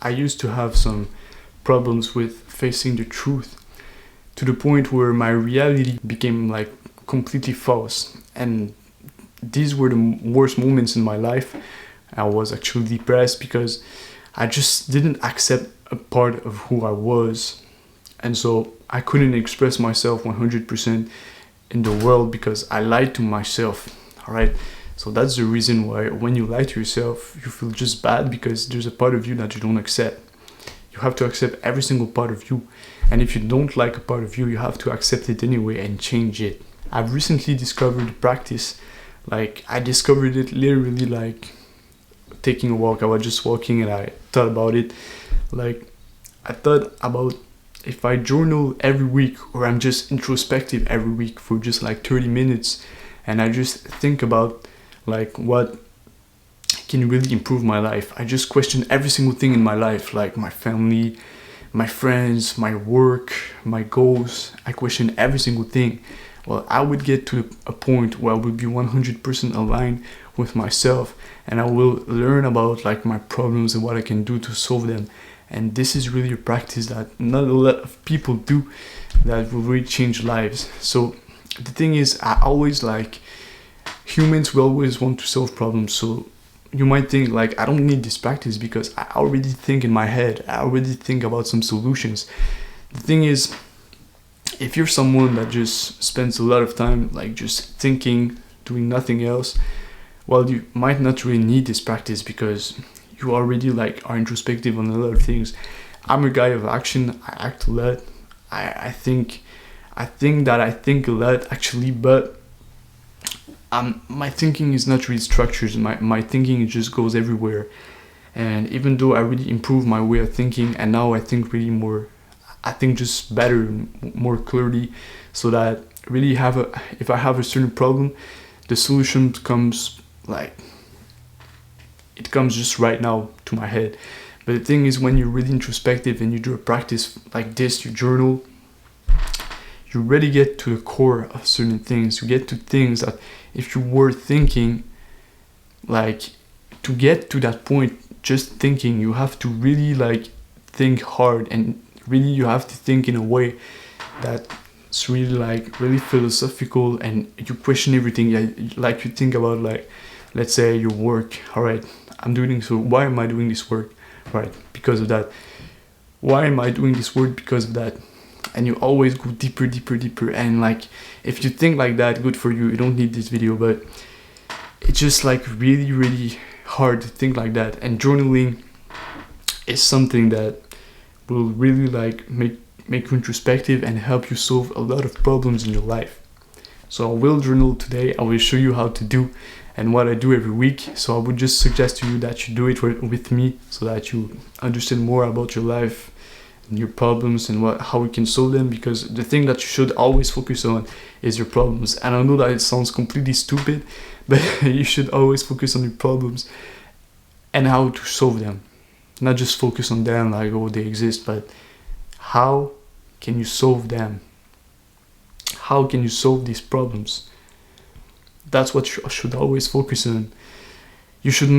I used to have some problems with facing the truth, to the point where my reality became like completely false. And these were the worst moments in my life. I was actually depressed because I just didn't accept a part of who I was. And so I couldn't express myself 100% in the world because I lied to myself. All right. So that's the reason why when you lie to yourself, you feel just bad, because there's a part of you that you don't accept. You have to accept every single part of you. And if you don't like a part of you, you have to accept it anyway and change it. I've recently discovered the practice. Like, I discovered it literally like taking a walk. I was just walking and I thought about it. Like, I thought about if I journal every week, or I'm just introspective every week for just like 30 minutes, and I just think about like what can really improve my life. I just question every single thing in my life, like my family, my friends, my work, my goals. I question every single thing. Well, I would get to a point where I would be 100% aligned with myself, and I will learn about like my problems and what I can do to solve them. And this is really a practice that not a lot of people do, that will really change lives. So the thing is, I always like, humans will always want to solve problems. So you might think like, I don't need this practice because I already think in my head. I already think about some solutions. The thing is, if you're someone that just spends a lot of time like just thinking, doing nothing else, well, you might not really need this practice because you already like are introspective on a lot of things. I'm a guy of action. I act a lot. I think that I think a lot actually, but my thinking is not really structured. My thinking just goes everywhere. And even though I really improved my way of thinking, and now I think really more, I think just better, more clearly, so that really if I have a certain problem, the solution comes like, it comes just right now to my head. But the thing is, when you're really introspective and you do a practice like this, you journal, you really get to the core of certain things. You get to things that if you were thinking, like, to get to that point, just thinking, you have to really like think hard, and really you have to think in a way that's really like really philosophical, and you question everything. Like you think about, like, let's say your work. All right, I'm doing so. Why am I doing this work? Right, because of that. Why am I doing this work? Because of that. And you always go deeper, deeper, deeper. And like, if you think like that, good for you. You don't need this video, but it's just like really, really hard to think like that. And journaling is something that will really like make you introspective and help you solve a lot of problems in your life. So I will journal today. I will show you how to do and what I do every week. So I would just suggest to you that you do it with me, so that you understand more about your life and your problems and how we can solve them. Because the thing that you should always focus on is your problems. And I know that it sounds completely stupid, but you should always focus on your problems and how to solve them. Not just focus on them like, oh, they exist, but how can you solve them? How can you solve these problems? That's what you should always focus on. You should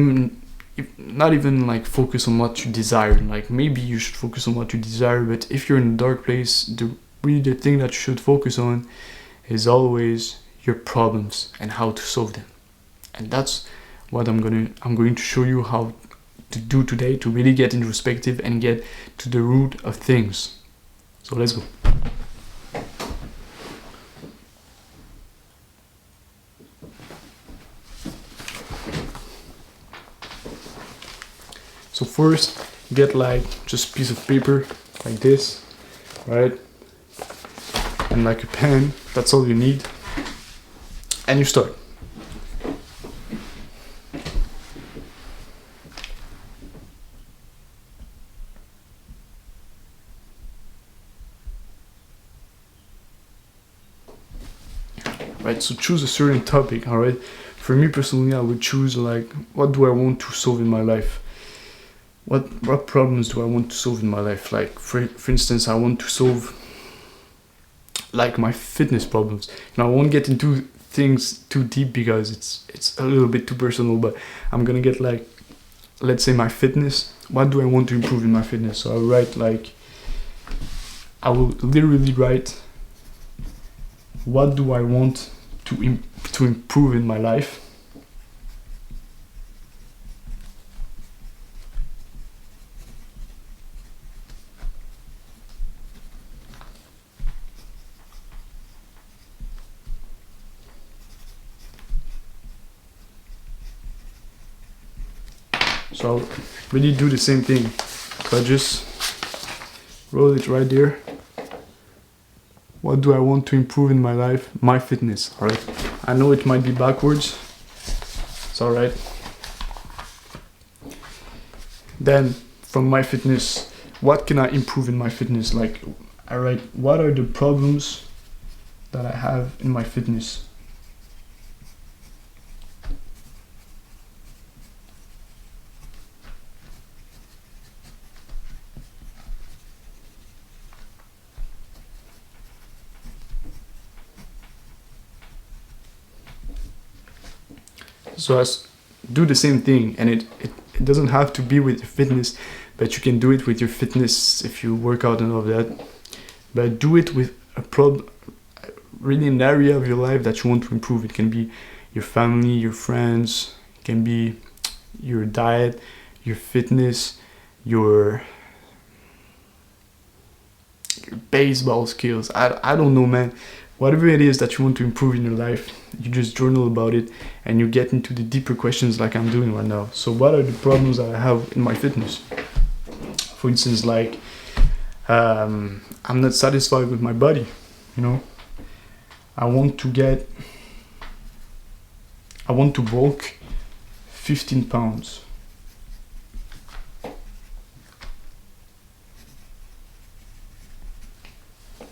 not even like focus on what you desire. Like, maybe you should focus on what you desire, but if you're in a dark place, the thing that you should focus on is always your problems and how to solve them. And that's what I'm going to show you how to do today, to really get introspective and get to the root of things. So let's go. So first, get like just a piece of paper like this, right? And like a pen, that's all you need. And you start. Right, so choose a certain topic, all right? For me personally, I would choose like, what do I want to solve in my life? What problems do I want to solve in my life? Like, for instance, I want to solve like my fitness problems. Now, I won't get into things too deep because it's a little bit too personal, but I'm gonna get like, let's say my fitness. what do I want to improve in my fitness? So I'll write like, I will literally write, what do I want to improve in my life? So I'll really do the same thing. So I just roll it right there. What do I want to improve in my life? My fitness, alright? I know it might be backwards. It's alright. Then from my fitness, what can I improve in my fitness? Like, I write, what are the problems that I have in my fitness? So I do the same thing, and it doesn't have to be with your fitness, but you can do it with your fitness if you work out and all of that. But do it with a really an area of your life that you want to improve. It can be your family, your friends, it can be your diet, your fitness, your baseball skills. I don't know, man. Whatever it is that you want to improve in your life, you just journal about it and you get into the deeper questions like I'm doing right now. So what are the problems that I have in my fitness? For instance, like I'm not satisfied with my body, you know. I want to bulk 15 pounds.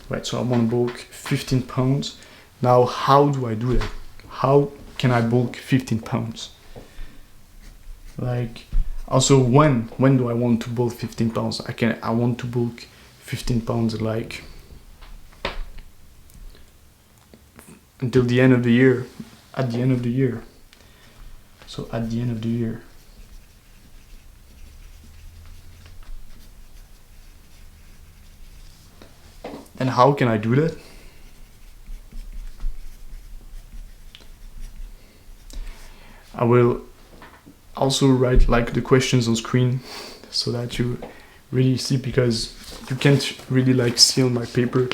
Right, so I want to bulk 15 pounds. Now, how do I do that? How can I bulk 15 pounds? Like, also, when do I want to bulk 15 pounds? I want to bulk 15 pounds like until the end of the year. At the end of the year. So at the end of the year. And how can I do that? I will also write like the questions on screen so that you really see, because you can't really like see on my paper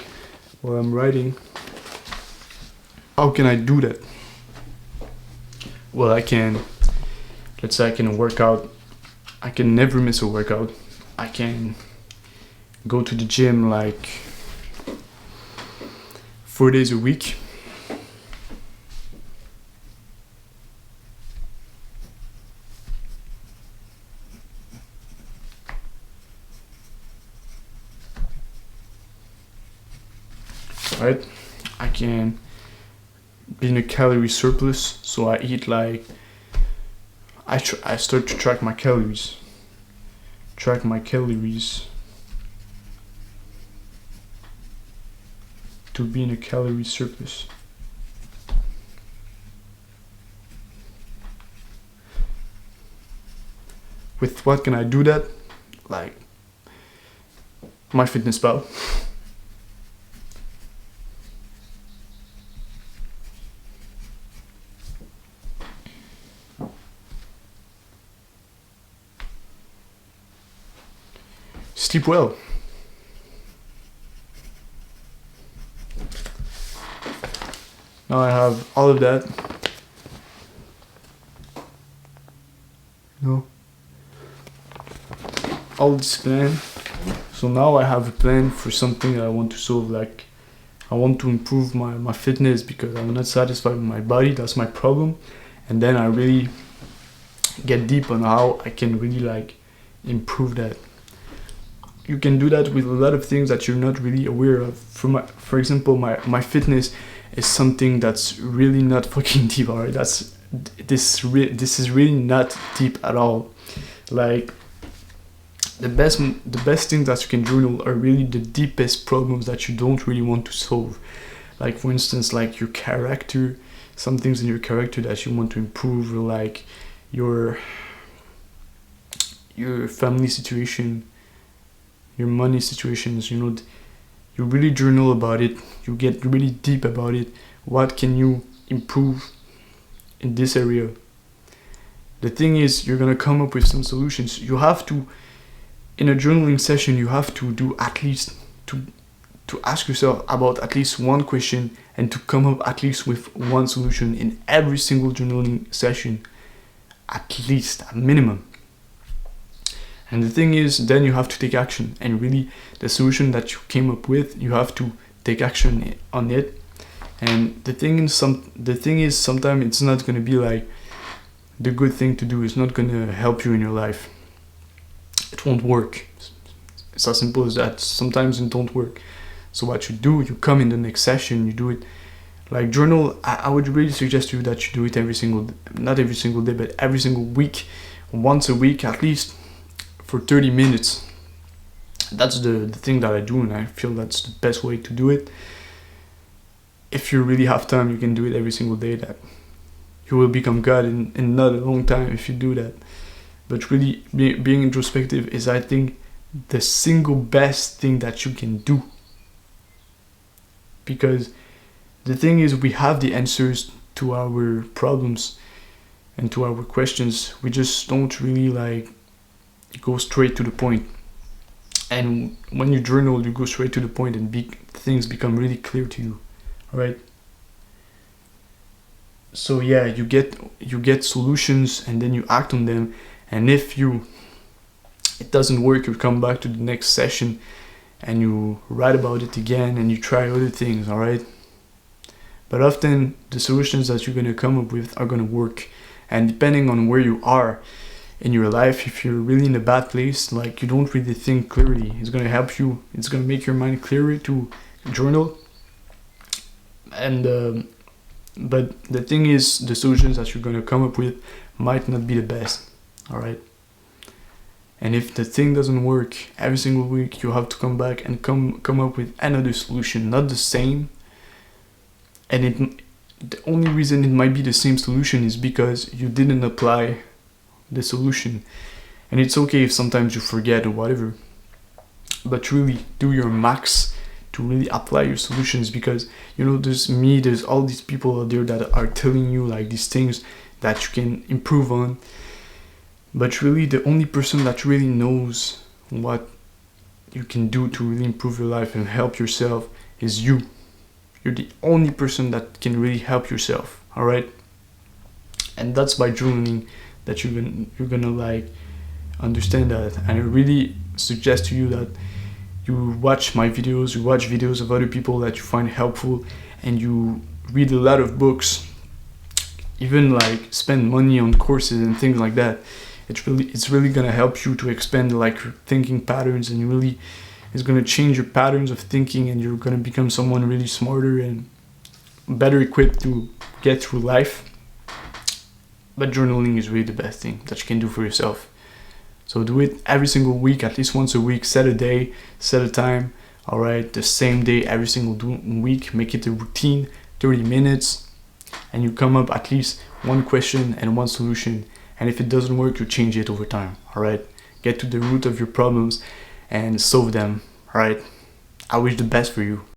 what I'm writing. How can I do that? Well, let's say I can work out. I can never miss a workout. I can go to the gym like 4 days a week. Right? I can be in a calorie surplus, so I eat like I start to track my calories. Track my calories to be in a calorie surplus. With what can I do that? Like MyFitnessPal. Sleep well. Now I have all of that. No. All this plan. So now I have a plan for something that I want to solve. Like I want to improve my fitness because I'm not satisfied with my body. That's my problem. And then I really get deep on how I can really like improve that. You can do that with a lot of things that you're not really aware of. For example, my fitness is something that's really not fucking deep, alright? This is really not deep at all. Like the best things that you can journal are really the deepest problems that you don't really want to solve. Like for instance, like your character, some things in your character that you want to improve, or like your your family situation, your money situations, you really journal about it, you get really deep about it. What can you improve in this area? The thing is, you're gonna come up with some solutions. You have to, in a journaling session, you have to do at least to ask yourself about at least one question and to come up at least with one solution in every single journaling session, at least, at minimum. And the thing is, then you have to take action, and really the solution that you came up with, you have to take action on it. And the thing is sometimes it's not going to be like the good thing to do. It's not going to help you in your life. It won't work. It's as simple as that. Sometimes it don't work. So what you do, you come in the next session, you do it. Like journal, I would really suggest to you that you do it not every single day, but every single week, once a week at least, for 30 minutes. That's the thing that I do, and I feel that's the best way to do it. If you really have time, you can do it every single day. That you will become God in not a long time if you do that. But really, being introspective is, I think, the single best thing that you can do. Because the thing is, we have the answers to our problems and to our questions. We just don't really go straight to the point. And when you journal, you go straight to the point, and things become really clear to you. All right. So yeah, you get solutions, and then you act on them. And if it doesn't work, you come back to the next session and you write about it again, and you try other things. All right. But often the solutions that you're gonna come up with are gonna work, and depending on where you are in your life, if you're really in a bad place, like you don't really think clearly, it's gonna help you. It's gonna make your mind clearer to journal. And but the thing is, the solutions that you're gonna come up with might not be the best. All right. And if the thing doesn't work, every single week you have to come back and come up with another solution, not the same. And the only reason it might be the same solution is because you didn't apply the solution. And it's okay if sometimes you forget or whatever, but really do your max to really apply your solutions. Because there's all these people out there that are telling you like these things that you can improve on, but really the only person that really knows what you can do to really improve your life and help yourself is you. You're the only person that can really help yourself. All right. And that's by journaling that you're gonna understand that. And I really suggest to you that you watch my videos, you watch videos of other people that you find helpful, and you read a lot of books, even spend money on courses and things like that. It's really gonna help you to expand your thinking patterns, and really it's gonna change your patterns of thinking, and you're gonna become someone really smarter and better equipped to get through life. But journaling is really the best thing that you can do for yourself. So do it every single week, at least once a week. Set a day, set a time. All right, the same day every single week. Make it a routine, 30 minutes, and you come up at least one question and one solution. And if it doesn't work, you change it over time. All right, get to the root of your problems and solve them. All right, I wish the best for you.